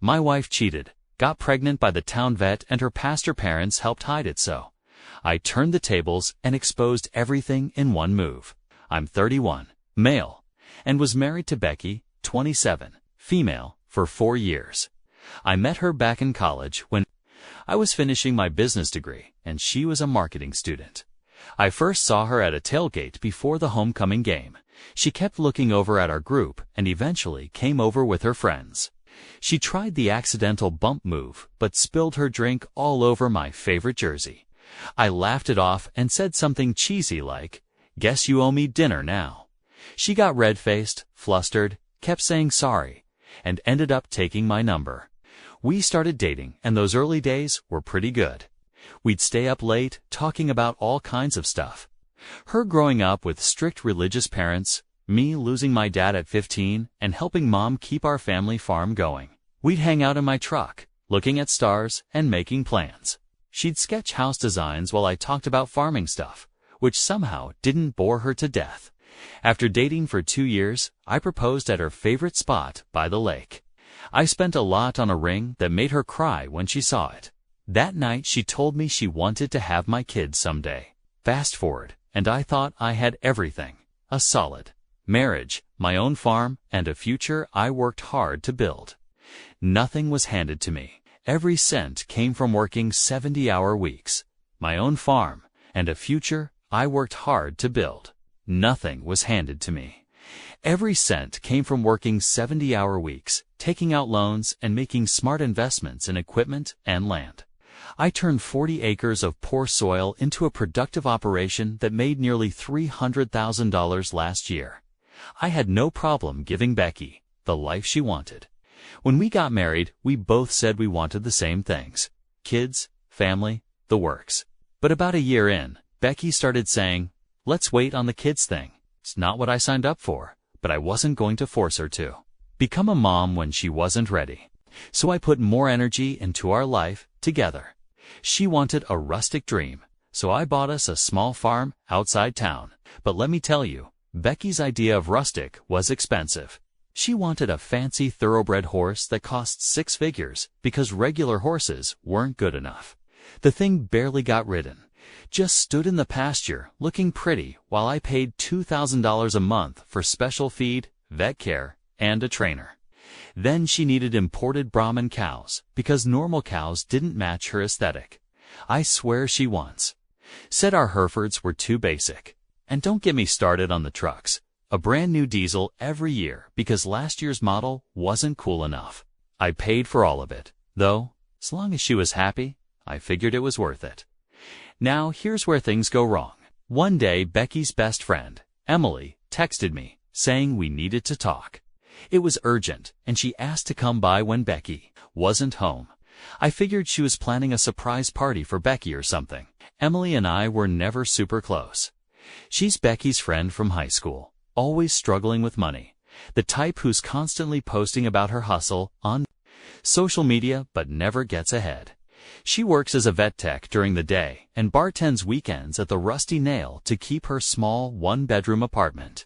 My wife cheated, got pregnant by the town vet, and her pastor parents helped hide it so. I turned the tables and exposed everything in one move. I'm 31, male, and was married to Becky, 27, female, for 4 years. I met her back in college when I was finishing my business degree, and she was a marketing student. I first saw her at a tailgate before the homecoming game. She kept looking over at our group and eventually came over with her friends. She tried the accidental bump move, but spilled her drink all over my favorite jersey. I laughed it off and said something cheesy like, "Guess you owe me dinner now." She got red-faced, flustered, kept saying sorry, and ended up taking my number. We started dating, and those early days were pretty good. We'd stay up late, talking about all kinds of stuff. Her growing up with strict religious parents, me losing my dad at 15, and helping Mom keep our family farm going. We'd hang out in my truck, looking at stars and making plans. She'd sketch house designs while I talked about farming stuff, which somehow didn't bore her to death. After dating for 2 years, I proposed at her favorite spot by the lake. I spent a lot on a ring that made her cry when she saw it. That night she told me she wanted to have my kids someday. Fast forward, and I thought I had everything. A solid marriage, my own farm, and a future I worked hard to build. Nothing was handed to me. Every cent came from working 70-hour weeks. My own farm, and a future I worked hard to build. Nothing was handed to me. Every cent came from working 70-hour weeks, taking out loans, and making smart investments in equipment and land. I turned 40 acres of poor soil into a productive operation that made nearly $300,000 last year. I had no problem giving Becky the life she wanted. When we got married, we both said we wanted the same things: kids, family, the works. But about a year in, Becky started saying, "Let's wait on the kids thing." It's not what I signed up for, but I wasn't going to force her to become a mom when she wasn't ready. So I put more energy into our life together. She wanted a rustic dream, so I bought us a small farm outside town. But let me tell you, Becky's idea of rustic was expensive. She wanted a fancy thoroughbred horse that cost 6 figures because regular horses weren't good enough. The thing barely got ridden, just stood in the pasture looking pretty while I paid $2,000 a month for special feed, vet care, and a trainer. Then she needed imported Brahman cows because normal cows didn't match her aesthetic. I swear she once said our Herefords were too basic. And don't get me started on the trucks. A brand new diesel every year because last year's model wasn't cool enough. I paid for all of it, though, as long as she was happy, I figured it was worth it. Now here's where things go wrong. One day Becky's best friend, Emily, texted me saying we needed to talk. It was urgent, and she asked to come by when Becky wasn't home. I figured she was planning a surprise party for Becky or something. Emily and I were never super close. She's Becky's friend from high school, always struggling with money, the type who's constantly posting about her hustle on social media but never gets ahead. She works as a vet tech during the day and bartends weekends at the Rusty Nail to keep her small one-bedroom apartment.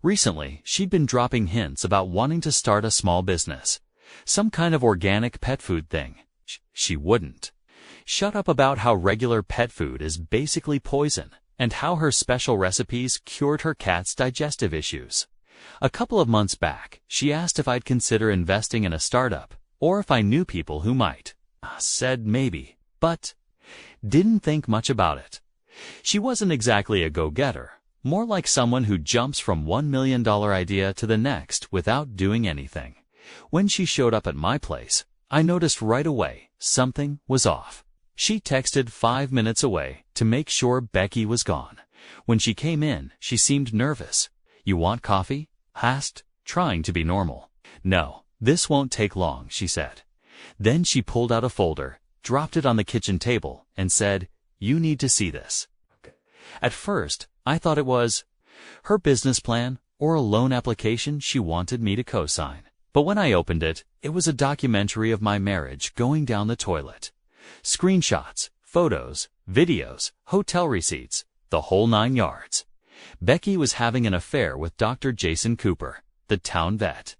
Recently, she'd been dropping hints about wanting to start a small business, some kind of organic pet food thing. She wouldn't shut up about how regular pet food is basically poison and how her special recipes cured her cat's digestive issues. A couple of months back, she asked if I'd consider investing in a startup or if I knew people who might. Said maybe, but didn't think much about it. She wasn't exactly a go-getter, more like someone who jumps from $1 million idea to the next without doing anything. When she showed up at my place, I noticed right away something was off. She texted 5 minutes away to make sure Becky was gone. When she came in, she seemed nervous. "You want coffee?" asked, trying to be normal. "No, this won't take long," she said. Then she pulled out a folder, dropped it on the kitchen table, and said, "You need to see this." At first, I thought it was her business plan or a loan application she wanted me to co-sign. But when I opened it, it was a documentary of my marriage going down the toilet. Screenshots, photos, videos, hotel receipts, the whole 9 yards. Becky was having an affair with Dr. Jason Cooper, the town vet.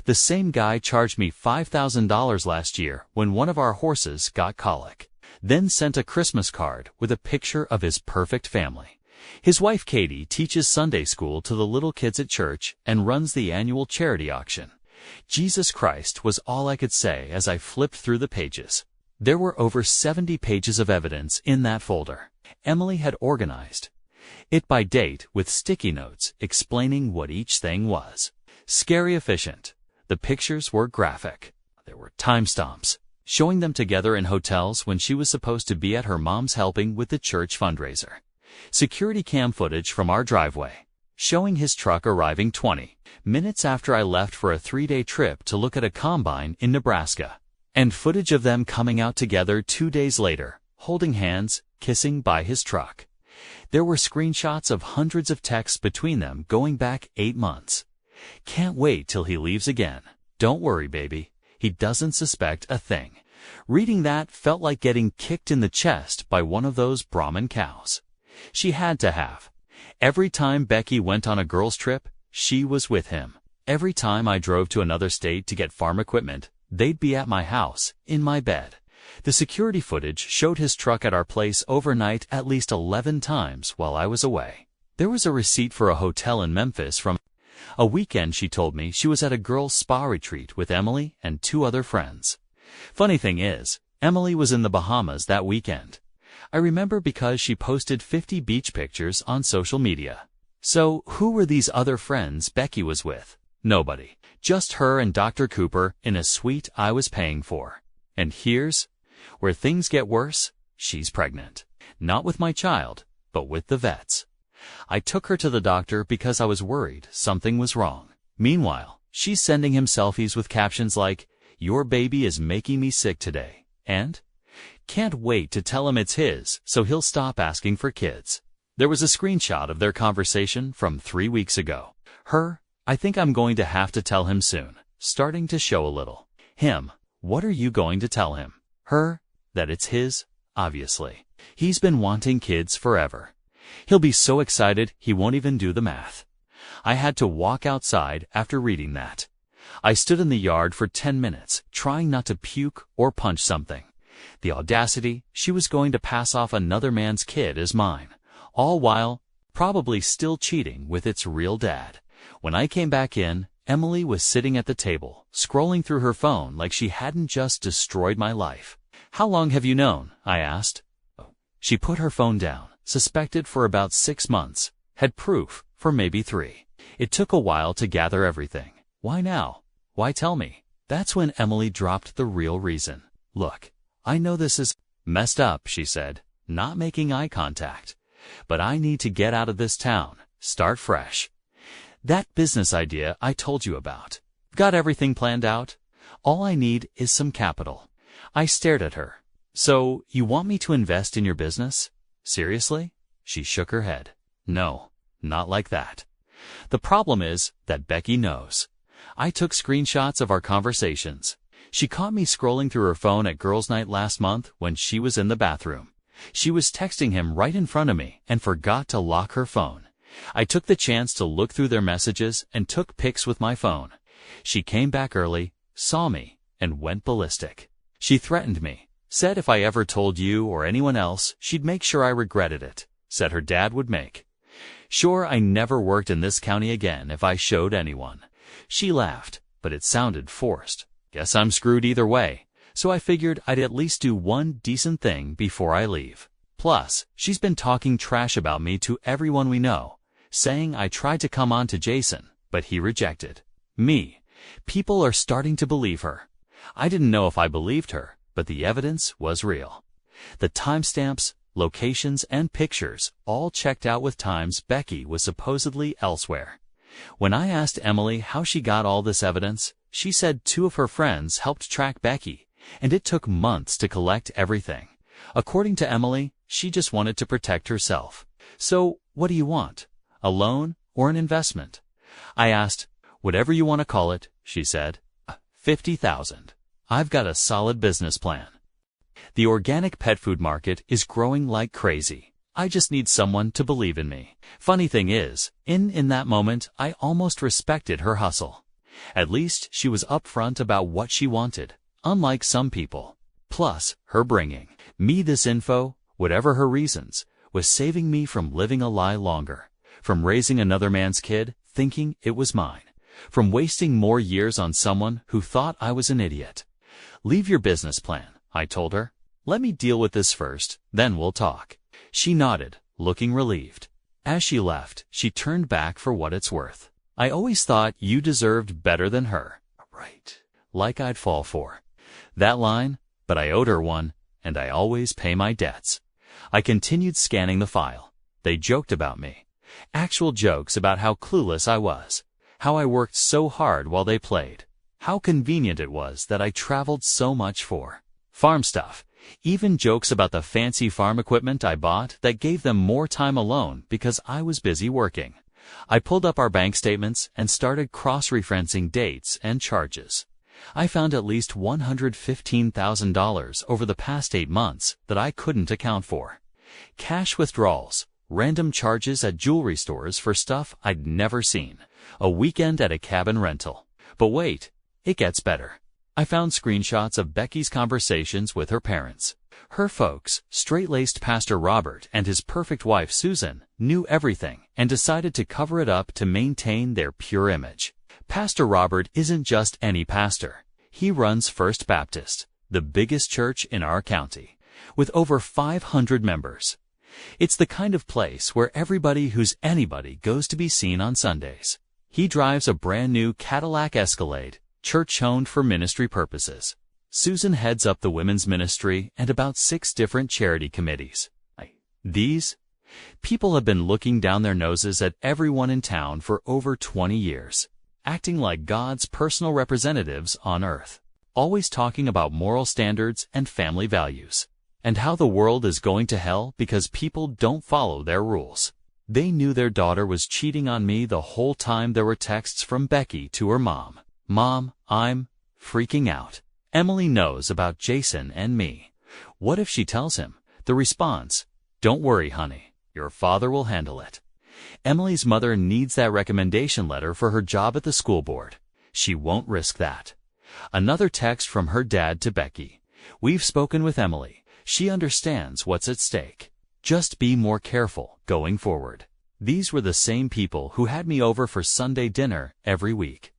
The same guy charged me $5,000 last year when one of our horses got colic. Then sent a Christmas card with a picture of his perfect family. His wife Katie teaches Sunday school to the little kids at church and runs the annual charity auction. Jesus Christ was all I could say as I flipped through the pages. There were over 70 pages of evidence in that folder. Emily had organized it by date with sticky notes explaining what each thing was. Scary efficient. The pictures were graphic. There were timestamps showing them together in hotels when she was supposed to be at her mom's helping with the church fundraiser. Security cam footage from our driveway showing his truck arriving 20 minutes after I left for a 3-day trip to look at a combine in Nebraska. And footage of them coming out together 2 days later, holding hands, kissing by his truck. There were screenshots of hundreds of texts between them going back 8 months. Can't wait till he leaves again. Don't worry, baby. He doesn't suspect a thing. Reading that felt like getting kicked in the chest by one of those Brahmin cows. She had to have. Every time Becky went on a girls' trip, she was with him. Every time I drove to another state to get farm equipment, they'd be at my house, in my bed. The security footage showed his truck at our place overnight at least 11 times while I was away. There was a receipt for a hotel in Memphis from a weekend she told me she was at a girls' spa retreat with Emily and 2 other friends. Funny thing is, Emily was in the Bahamas that weekend. I remember because she posted 50 beach pictures on social media. So, who were these other friends Becky was with? Nobody. Just her and Dr. Cooper in a suite I was paying for. And here's where things get worse. She's pregnant. Not with my child, but with the vets. I took her to the doctor because I was worried something was wrong. Meanwhile, she's sending him selfies with captions like, "Your baby is making me sick today," and "Can't wait to tell him it's his so he'll stop asking for kids." There was a screenshot of their conversation from 3 weeks ago. Her, "I think I'm going to have to tell him soon," starting to show a little. Him, "What are you going to tell him?" Her, "That it's his, obviously. He's been wanting kids forever. He'll be so excited he won't even do the math." I had to walk outside after reading that. I stood in the yard for 10 minutes, trying not to puke or punch something. The audacity, she was going to pass off another man's kid as mine, all while probably still cheating with its real dad. When I came back in, Emily was sitting at the table, scrolling through her phone like she hadn't just destroyed my life. "How long have you known?" I asked. She put her phone down. Suspected for about 6 months. Had proof for maybe 3. It took a while to gather everything. "Why now? Why tell me?" That's when Emily dropped the real reason. "Look, I know this is messed up," she said, not making eye contact. "But I need to get out of this town, start fresh. That business idea I told you about. Got everything planned out? All I need is some capital." I stared at her. "So, you want me to invest in your business? Seriously?" She shook her head. "No, not like that. The problem is that Becky knows." I took screenshots of our conversations. She caught me scrolling through her phone at girls' night last month when she was in the bathroom. She was texting him right in front of me and forgot to lock her phone. I took the chance to look through their messages and took pics with my phone. She came back early, saw me, and went ballistic. She threatened me. Said if I ever told you or anyone else, she'd make sure I regretted it. Said her dad would make sure I never worked in this county again if I showed anyone. She laughed, but it sounded forced. Guess I'm screwed either way, so I figured I'd at least do one decent thing before I leave. Plus, she's been talking trash about me to everyone we know, saying I tried to come on to Jason, but he rejected me. People are starting to believe her. I didn't know if I believed her, but the evidence was real. The timestamps, locations, and pictures all checked out with times Becky was supposedly elsewhere. When I asked Emily how she got all this evidence, she said 2 of her friends helped track Becky, and it took months to collect everything. According to Emily, she just wanted to protect herself. "So, what do you want? A loan or an investment?" I asked. "Whatever you want to call it," she said. $50,000. I've got a solid business plan. The organic pet food market is growing like crazy. I just need someone to believe in me. Funny thing is, in that moment, I almost respected her hustle. At least she was upfront about what she wanted, unlike some people. Plus, her bringing me this info, whatever her reasons, was saving me from living a lie longer, from raising another man's kid, thinking it was mine, from wasting more years on someone who thought I was an idiot. "Leave your business plan," I told her. "Let me deal with this first, then we'll talk." She nodded, looking relieved. As she left, she turned back for what it's worth. "I always thought you deserved better than her." Right. Like I'd fall for that line, but I owed her one, and I always pay my debts. I continued scanning the file. They joked about me. Actual jokes about how clueless I was, how I worked so hard while they played, how convenient it was that I traveled so much for farm stuff, even jokes about the fancy farm equipment I bought that gave them more time alone because I was busy working. I pulled up our bank statements and started cross-referencing dates and charges. I found at least $115,000 over the past 8 months that I couldn't account for. Cash withdrawals, random charges at jewelry stores for stuff I'd never seen, a weekend at a cabin rental. But wait, it gets better. I found screenshots of Becky's conversations with her parents. Her folks, straight-laced Pastor Robert and his perfect wife Susan, knew everything and decided to cover it up to maintain their pure image. Pastor Robert isn't just any pastor. He runs First Baptist, the biggest church in our county, with over 500 members. It's the kind of place where everybody who's anybody goes to be seen on Sundays. He drives a brand new Cadillac Escalade, church-owned for ministry purposes. Susan heads up the women's ministry and about 6 different charity committees. These people have been looking down their noses at everyone in town for over 20 years. Acting like God's personal representatives on earth, always talking about moral standards and family values, and how the world is going to hell because people don't follow their rules. They knew their daughter was cheating on me the whole time there were texts from Becky to her mom. "Mom, I'm freaking out. Emily knows about Jason and me. What if she tells him?" The response, "Don't worry, honey. Your father will handle it." Emily's mother needs that recommendation letter for her job at the school board. She won't risk that. Another text from her dad to Becky. "We've spoken with Emily. She understands what's at stake. Just be more careful going forward." These were the same people who had me over for Sunday dinner every week.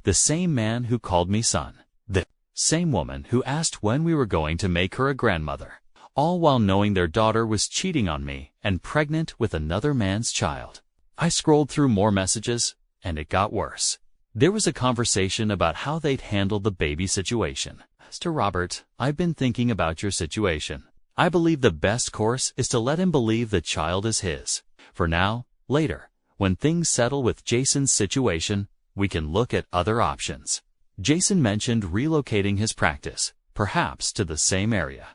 The same man who called me son. The same woman who asked when we were going to make her a grandmother. All while knowing their daughter was cheating on me and pregnant with another man's child. I scrolled through more messages, and it got worse. There was a conversation about how they'd handle the baby situation. "Pastor Robert, I've been thinking about your situation. I believe the best course is to let him believe the child is his. For now, later, when things settle with Jason's situation, we can look at other options." Jason mentioned relocating his practice, perhaps to the same area.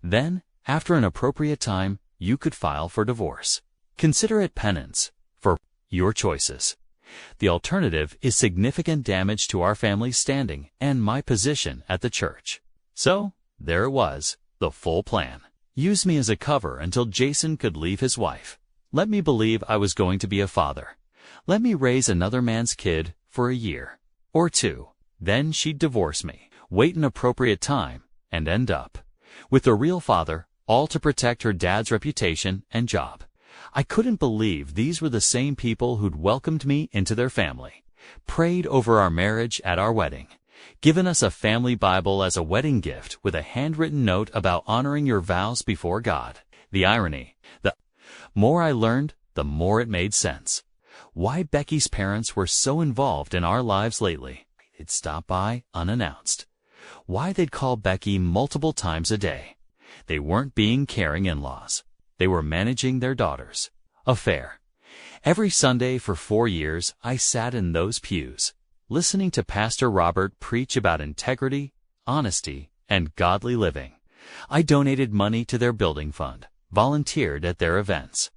Then, after an appropriate time, you could file for divorce. Consider it penance for your choices. The alternative is significant damage to our family's standing and my position at the church. So, there it was, the full plan. Use me as a cover until Jason could leave his wife. Let me believe I was going to be a father. Let me raise another man's kid for a year or 2. Then she'd divorce me, wait an appropriate time, and end up with the real father, all to protect her dad's reputation and job. I couldn't believe these were the same people who'd welcomed me into their family, prayed over our marriage at our wedding, given us a family Bible as a wedding gift with a handwritten note about honoring your vows before God. The irony, the more I learned, the more it made sense. Why Becky's parents were so involved in our lives lately. They'd stop by unannounced. Why they'd call Becky multiple times a day. They weren't being caring in-laws. They were managing their daughter's affair. Every Sunday for 4 years, I sat in those pews, listening to Pastor Robert preach about integrity, honesty, and godly living. I donated money to their building fund, volunteered at their events,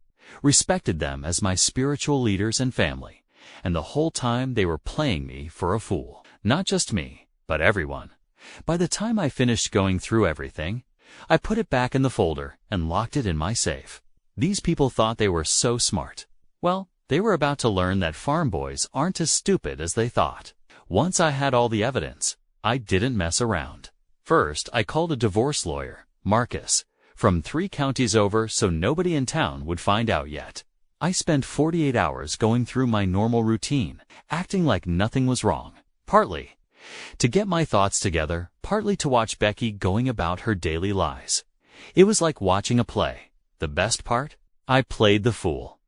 respected them as my spiritual leaders and family, and the whole time they were playing me for a fool. Not just me, but everyone. By the time I finished going through everything, I put it back in the folder and locked it in my safe. These people thought they were so smart. Well, they were about to learn that farm boys aren't as stupid as they thought. Once I had all the evidence, I didn't mess around. First, I called a divorce lawyer, Marcus, from 3 counties over so nobody in town would find out yet. I spent 48 hours going through my normal routine, acting like nothing was wrong, partly to get my thoughts together, partly to watch Becky going about her daily lies. It was like watching a play. The best part? I played the fool.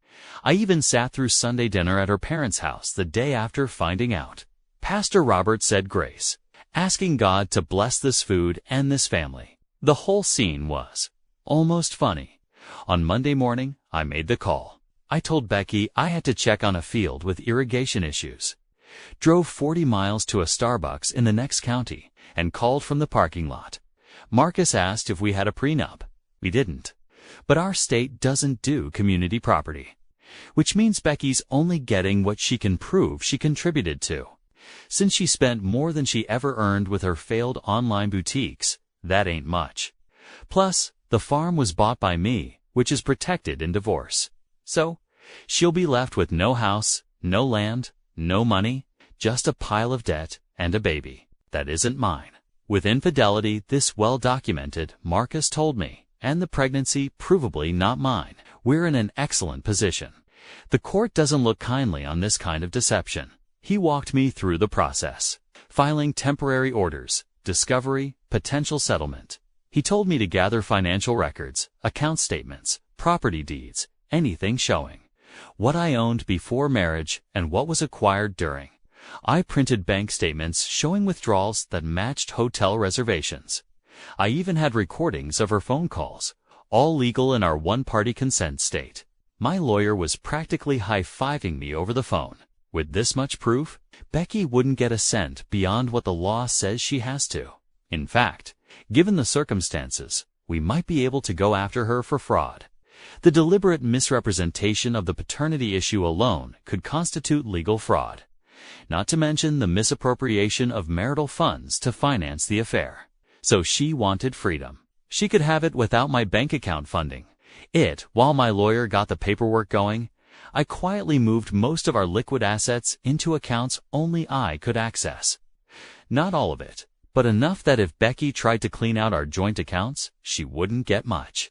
I even sat through Sunday dinner at her parents' house the day after finding out. Pastor Robert said grace, asking God to bless this food and this family. The whole scene was almost funny. On Monday morning, I made the call. I told Becky I had to check on a field with irrigation issues. Drove 40 miles to a Starbucks in the next county and called from the parking lot. Marcus asked if we had a prenup. We didn't. But our state doesn't do community property, which means Becky's only getting what she can prove she contributed to. Since she spent more than she ever earned with her failed online boutiques, that ain't much. Plus, the farm was bought by me, which is protected in divorce. So, she'll be left with no house, no land, no money, just a pile of debt and a baby that isn't mine. With infidelity this well documented, Marcus told me, and the pregnancy provably not mine, we're in an excellent position. The court doesn't look kindly on this kind of deception. He walked me through the process, filing temporary orders, discovery, potential settlement. He told me to gather financial records, account statements, property deeds, anything showing what I owned before marriage and what was acquired during. I printed bank statements showing withdrawals that matched hotel reservations. I even had recordings of her phone calls, all legal in our one-party consent state. My lawyer was practically high-fiving me over the phone. With this much proof, Becky wouldn't get a cent beyond what the law says she has to. In fact, given the circumstances, we might be able to go after her for fraud. The deliberate misrepresentation of the paternity issue alone could constitute legal fraud, not to mention the misappropriation of marital funds to finance the affair. So she wanted freedom. She could have it without my bank account funding it. While my lawyer got the paperwork going, I quietly moved most of our liquid assets into accounts only I could access. Not all of it, but enough that if Becky tried to clean out our joint accounts, she wouldn't get much.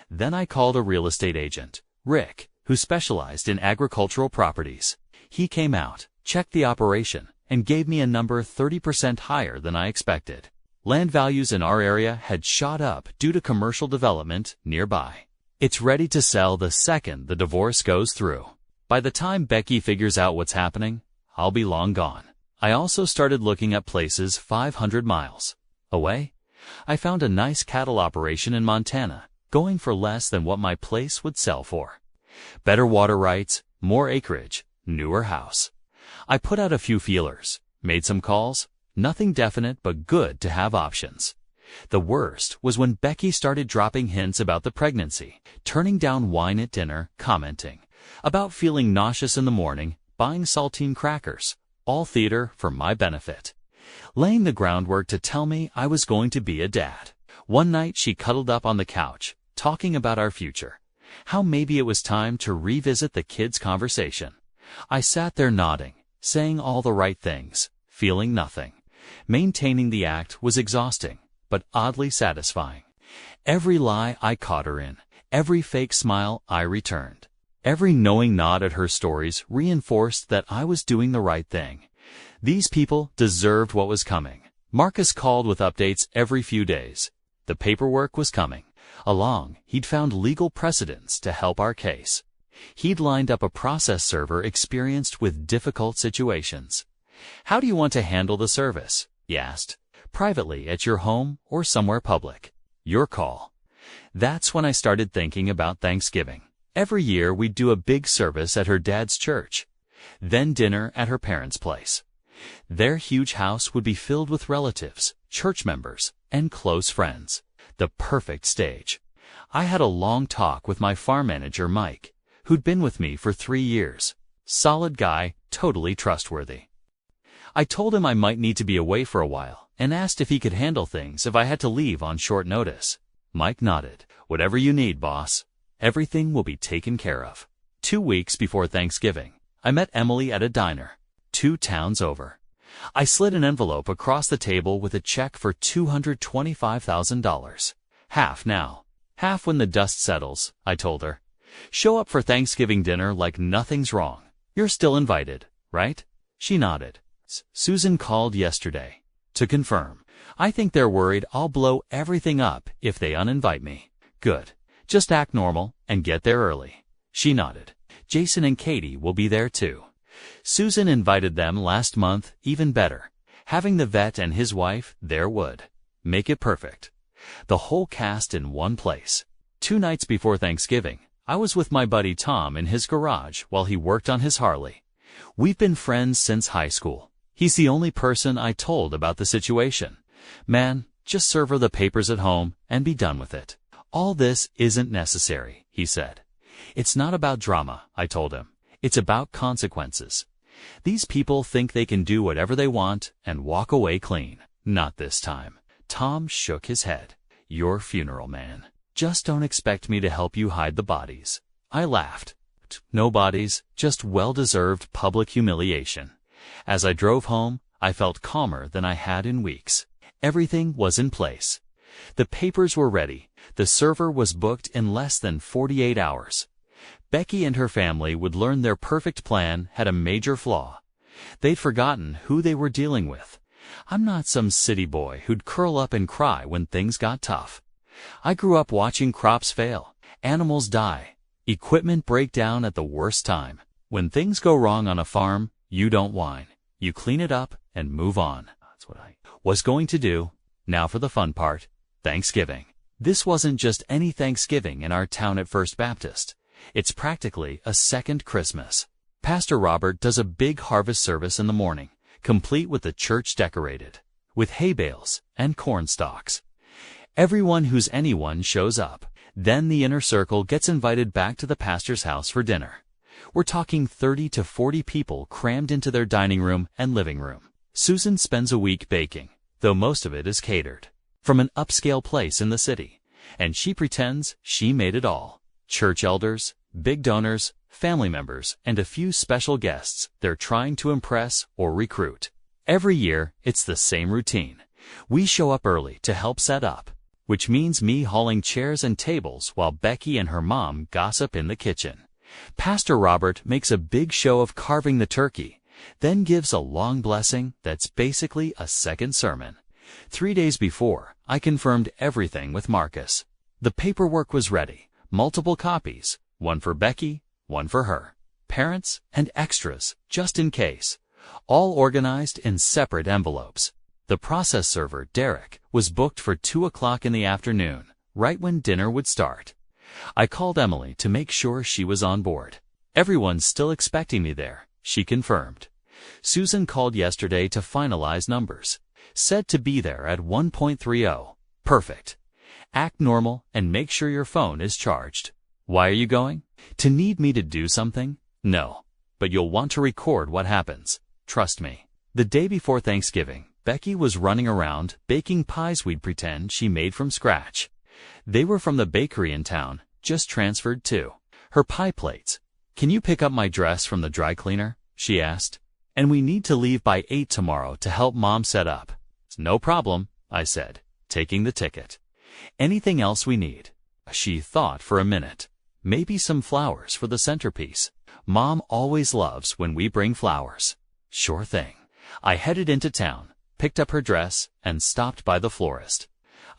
Then I called a real estate agent, Rick, who specialized in agricultural properties. He came out, checked the operation, and gave me a number 30% higher than I expected. Land values in our area had shot up due to commercial development nearby. It's ready to sell the second the divorce goes through. By the time Becky figures out what's happening, I'll be long gone. I also started looking at places 500 miles away. I found a nice cattle operation in Montana, going for less than what my place would sell for. Better water rights, more acreage, newer house. I put out a few feelers, made some calls, nothing definite but good to have options. The worst was when Becky started dropping hints about the pregnancy, turning down wine at dinner, commenting about feeling nauseous in the morning, buying saltine crackers, all theater for my benefit, laying the groundwork to tell me I was going to be a dad. One night she cuddled up on the couch, talking about our future, how maybe it was time to revisit the kids' conversation. I sat there nodding, saying all the right things, feeling nothing. Maintaining the act was exhausting, but oddly satisfying. Every lie I caught her in, every fake smile I returned, every knowing nod at her stories reinforced that I was doing the right thing. These people deserved what was coming. Marcus called with updates every few days. The paperwork was coming along. He'd found legal precedents to help our case. He'd lined up a process server experienced with difficult situations. How do you want to handle the service? He asked. Privately at your home or somewhere public? Your call. That's when I started thinking about Thanksgiving. Every year we'd do a big service at her dad's church, then dinner at her parents' place. Their huge house would be filled with relatives, church members, and close friends. The perfect stage. I had a long talk with my farm manager, Mike, who'd been with me for 3 years. Solid guy, totally trustworthy. I told him I might need to be away for a while and asked if he could handle things if I had to leave on short notice. Mike nodded. Whatever you need, boss. Everything will be taken care of. 2 weeks before Thanksgiving, I met Emily at a diner, 2 towns over. I slid an envelope across the table with a check for $225,000. Half now. Half when the dust settles, I told her. Show up for Thanksgiving dinner like nothing's wrong. You're still invited, right? She nodded. Susan called yesterday to confirm. I think they're worried I'll blow everything up if they uninvite me. Good. Just act normal and get there early. She nodded. Jason and Katie will be there too. Susan invited them last month, even better. Having the vet and his wife there would make it perfect. The whole cast in one place. 2 nights before Thanksgiving, I was with my buddy Tom in his garage while he worked on his Harley. We've been friends since high school. He's the only person I told about the situation. Man, just serve her the papers at home and be done with it. All this isn't necessary, he said. It's not about drama, I told him. It's about consequences. These people think they can do whatever they want and walk away clean. Not this time. Tom shook his head. Your funeral, man. Just don't expect me to help you hide the bodies. I laughed. No bodies, just well-deserved public humiliation. As I drove home, I felt calmer than I had in weeks. Everything was in place. The papers were ready. The server was booked in less than 48 hours. Becky and her family would learn their perfect plan had a major flaw. They'd forgotten who they were dealing with. I'm not some city boy who'd curl up and cry when things got tough. I grew up watching crops fail, animals die, equipment break down at the worst time. When things go wrong on a farm, you don't whine. You clean it up and move on. That's what I was going to do. Now for the fun part, Thanksgiving. This wasn't just any Thanksgiving in our town at First Baptist. It's practically a second Christmas. Pastor Robert does a big harvest service in the morning, complete with the church decorated, with hay bales and corn stalks. Everyone who's anyone shows up. Then the inner circle gets invited back to the pastor's house for dinner. We're talking 30 to 40 people crammed into their dining room and living room. Susan spends a week baking, though most of it is catered, from an upscale place in the city, and she pretends she made it all. Church elders, big donors, family members, and a few special guests they're trying to impress or recruit. Every year, it's the same routine. We show up early to help set up, which means me hauling chairs and tables while Becky and her mom gossip in the kitchen. Pastor Robert makes a big show of carving the turkey, then gives a long blessing that's basically a second sermon. 3 days before, I confirmed everything with Marcus. The paperwork was ready, multiple copies, one for Becky, one for her, parents, and extras, just in case, all organized in separate envelopes. The process server, Derek, was booked for 2 o'clock in the afternoon, right when dinner would start. I called Emily to make sure she was on board. Everyone's still expecting me there, she confirmed. Susan called yesterday to finalize numbers. Said to be there at 1.30. Perfect. Act normal and make sure your phone is charged. Why are you going? To need me to do something? No. But you'll want to record what happens. Trust me. The day before Thanksgiving, Becky was running around baking pies we'd pretend she made from scratch. They were from the bakery in town, just transferred too. Her pie plates. Can you pick up my dress from the dry cleaner? She asked. And we need to leave by 8 tomorrow to help Mom set up. No problem, I said, taking the ticket. Anything else we need? She thought for a minute. Maybe some flowers for the centerpiece. Mom always loves when we bring flowers. Sure thing. I headed into town, picked up her dress, and stopped by the florist.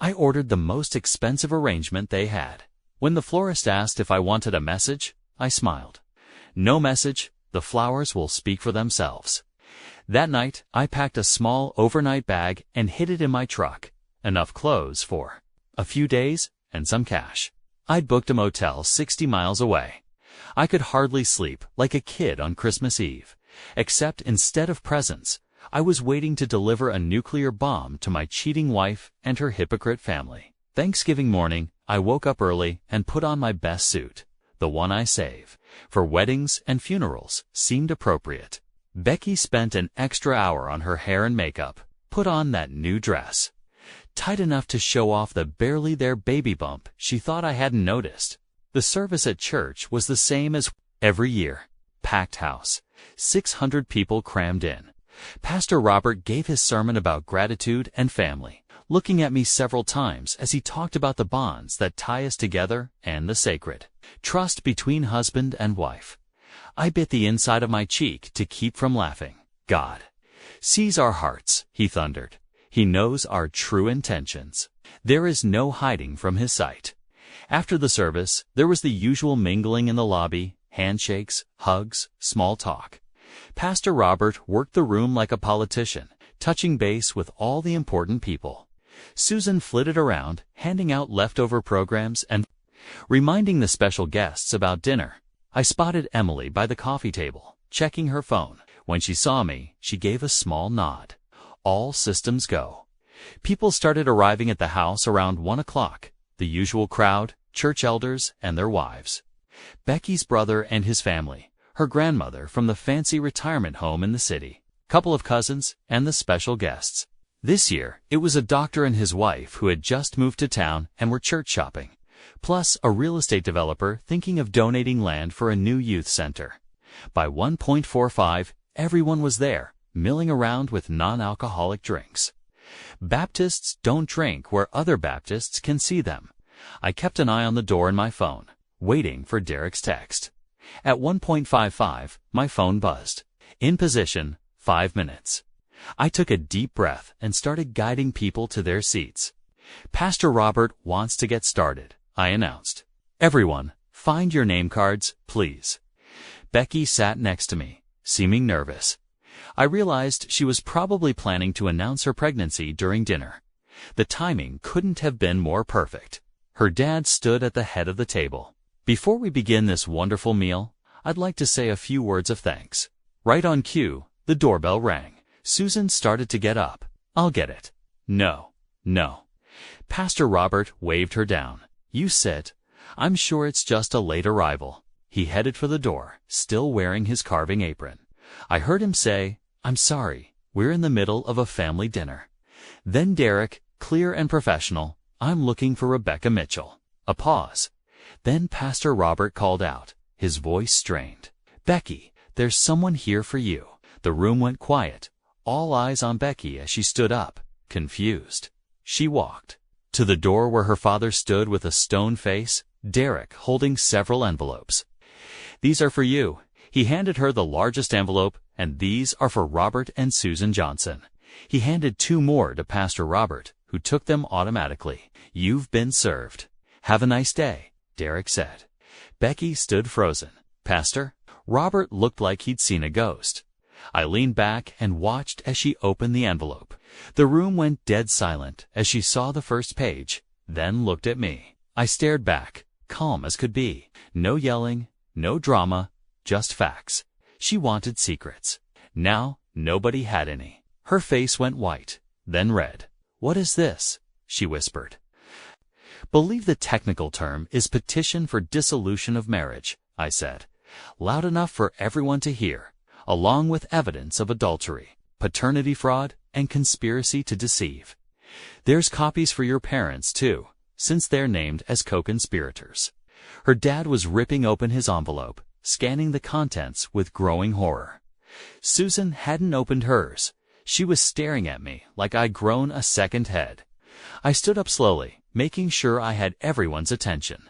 I ordered the most expensive arrangement they had. When the florist asked if I wanted a message, I smiled. No message, the flowers will speak for themselves. That night, I packed a small overnight bag and hid it in my truck. Enough clothes for a few days and some cash. I'd booked a motel 60 miles away. I could hardly sleep, like a kid on Christmas Eve. Except instead of presents, I was waiting to deliver a nuclear bomb to my cheating wife and her hypocrite family. Thanksgiving morning, I woke up early and put on my best suit, the one I save for weddings and funerals, seemed appropriate. Becky spent an extra hour on her hair and makeup, put on that new dress, tight enough to show off the barely there baby bump she thought I hadn't noticed. The service at church was the same as every year. Packed house, 600 people crammed in. Pastor Robert gave his sermon about gratitude and family, looking at me several times as he talked about the bonds that tie us together and the sacred trust between husband and wife. I bit the inside of my cheek to keep from laughing. God sees our hearts, he thundered. He knows our true intentions. There is no hiding from his sight. After the service, there was the usual mingling in the lobby, handshakes, hugs, small talk. Pastor Robert worked the room like a politician, touching base with all the important people. Susan flitted around, handing out leftover programs and reminding the special guests about dinner. I spotted Emily by the coffee table, checking her phone. When she saw me, she gave a small nod. All systems go. People started arriving at the house around 1 o'clock. The usual crowd, church elders and their wives. Becky's brother and his family, her grandmother from the fancy retirement home in the city, couple of cousins, and the special guests. This year, it was a doctor and his wife who had just moved to town and were church shopping, plus a real estate developer thinking of donating land for a new youth center. By 1:45, everyone was there, milling around with non-alcoholic drinks. Baptists don't drink where other Baptists can see them. I kept an eye on the door and my phone, waiting for Derek's text. At 1:55, my phone buzzed. In position, 5 minutes. I took a deep breath and started guiding people to their seats. Pastor Robert wants to get started, I announced. Everyone, find your name cards, please. Becky sat next to me, seeming nervous. I realized she was probably planning to announce her pregnancy during dinner. The timing couldn't have been more perfect. Her dad stood at the head of the table. Before we begin this wonderful meal, I'd like to say a few words of thanks. Right on cue, the doorbell rang. Susan started to get up. I'll get it. No. Pastor Robert waved her down. You sit. I'm sure it's just a late arrival. He headed for the door, still wearing his carving apron. I heard him say, I'm sorry, we're in the middle of a family dinner. Then Derek, clear and professional, I'm looking for Rebecca Mitchell. A pause. Then Pastor Robert called out, his voice strained. Becky, there's someone here for you. The room went quiet, all eyes on Becky as she stood up, confused. She walked to the door where her father stood with a stone face, Derek holding several envelopes. These are for you. He handed her the largest envelope, and these are for Robert and Susan Johnson. He handed 2 more to Pastor Robert, who took them automatically. You've been served. Have a nice day, Derek said. Becky stood frozen. Pastor? Robert looked like he'd seen a ghost. I leaned back and watched as she opened the envelope. The room went dead silent as she saw the first page, then looked at me. I stared back, calm as could be. No yelling, no drama, just facts. She wanted secrets. Now, nobody had any. Her face went white, then red. What is this? She whispered. Believe the technical term is petition for dissolution of marriage, I said, loud enough for everyone to hear, along with evidence of adultery, paternity fraud, and conspiracy to deceive. There's copies for your parents, too, since they're named as co-conspirators. Her dad was ripping open his envelope, scanning the contents with growing horror. Susan hadn't opened hers. She was staring at me like I'd grown a second head. I stood up slowly, making sure I had everyone's attention,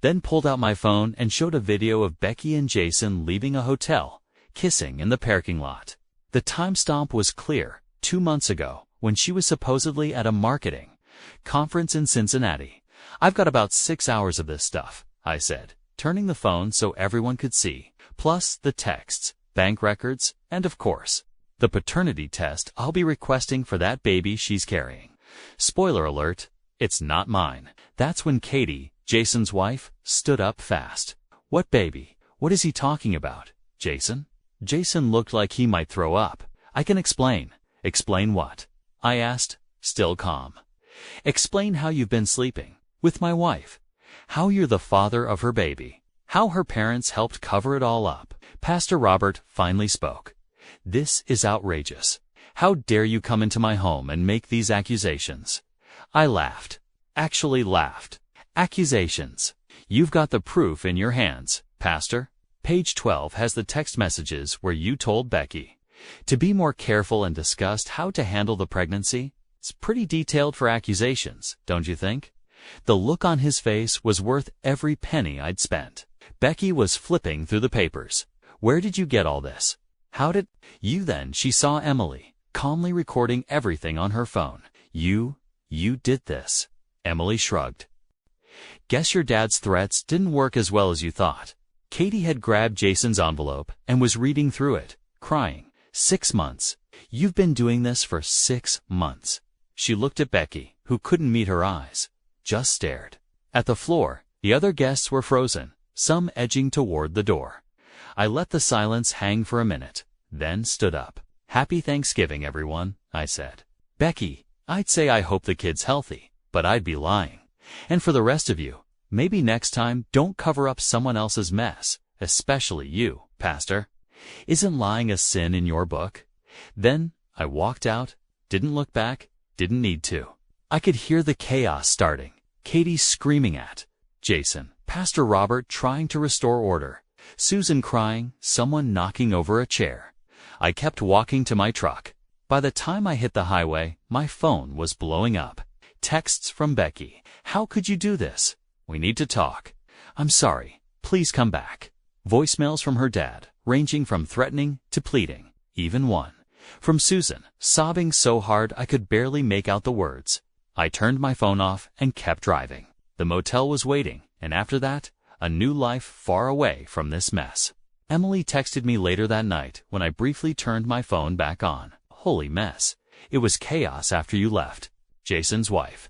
then pulled out my phone and showed a video of Becky and Jason leaving a hotel, kissing in the parking lot. The timestamp was clear, 2 months ago, when she was supposedly at a marketing conference in Cincinnati. I've got about 6 hours of this stuff, I said, turning the phone so everyone could see, plus the texts, bank records, and of course, the paternity test I'll be requesting for that baby she's carrying. Spoiler alert, it's not mine. That's when Katie, Jason's wife, stood up fast. What baby? What is he talking about? Jason? Jason looked like he might throw up. I can explain. Explain what? I asked, still calm. Explain how you've been sleeping with my wife. How you're the father of her baby. How her parents helped cover it all up. Pastor Robert finally spoke. This is outrageous. How dare you come into my home and make these accusations? I laughed. Actually laughed. Accusations. You've got the proof in your hands, Pastor. Page 12 has the text messages where you told Becky. To be more careful and discussed how to handle the pregnancy. It's pretty detailed for accusations, don't you think? The look on his face was worth every penny I'd spent. Becky was flipping through the papers. Where did you get all this? How did you then? She saw Emily, calmly recording everything on her phone. You did this. Emily shrugged. Guess your dad's threats didn't work as well as you thought. Katie had grabbed Jason's envelope and was reading through it, crying. 6 months. You've been doing this for 6 months. She looked at Becky, who couldn't meet her eyes, just stared. At the floor, the other guests were frozen, some edging toward the door. I let the silence hang for a minute, then stood up. Happy Thanksgiving, everyone, I said. Becky, I'd say I hope the kid's healthy, but I'd be lying. And for the rest of you, maybe next time don't cover up someone else's mess, especially you, Pastor. Isn't lying a sin in your book? Then I walked out, didn't look back, didn't need to. I could hear the chaos starting. Katie screaming at Jason, Pastor Robert trying to restore order, Susan crying, someone knocking over a chair. I kept walking to my truck. By the time I hit the highway, my phone was blowing up. Texts from Becky. How could you do this? We need to talk. I'm sorry. Please come back. Voicemails from her dad, ranging from threatening to pleading. Even one from Susan, sobbing so hard I could barely make out the words. I turned my phone off and kept driving. The motel was waiting, and after that, a new life far away from this mess. Emily texted me later that night when I briefly turned my phone back on. Holy mess. It was chaos after you left. Jason's wife.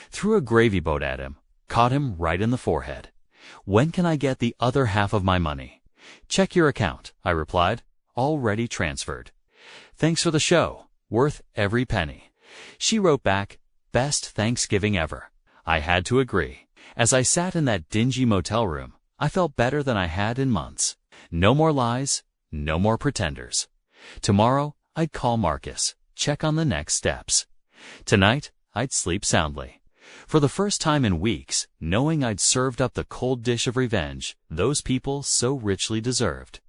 Threw a gravy boat at him, caught him right in the forehead. When can I get the other half of my money? Check your account, I replied. Already transferred. Thanks for the show. Worth every penny. She wrote back, best Thanksgiving ever. I had to agree. As I sat in that dingy motel room, I felt better than I had in months. No more lies, no more pretenders. Tomorrow, I'd call Marcus, check on the next steps. Tonight, I'd sleep soundly. For the first time in weeks, knowing I'd served up the cold dish of revenge those people so richly deserved.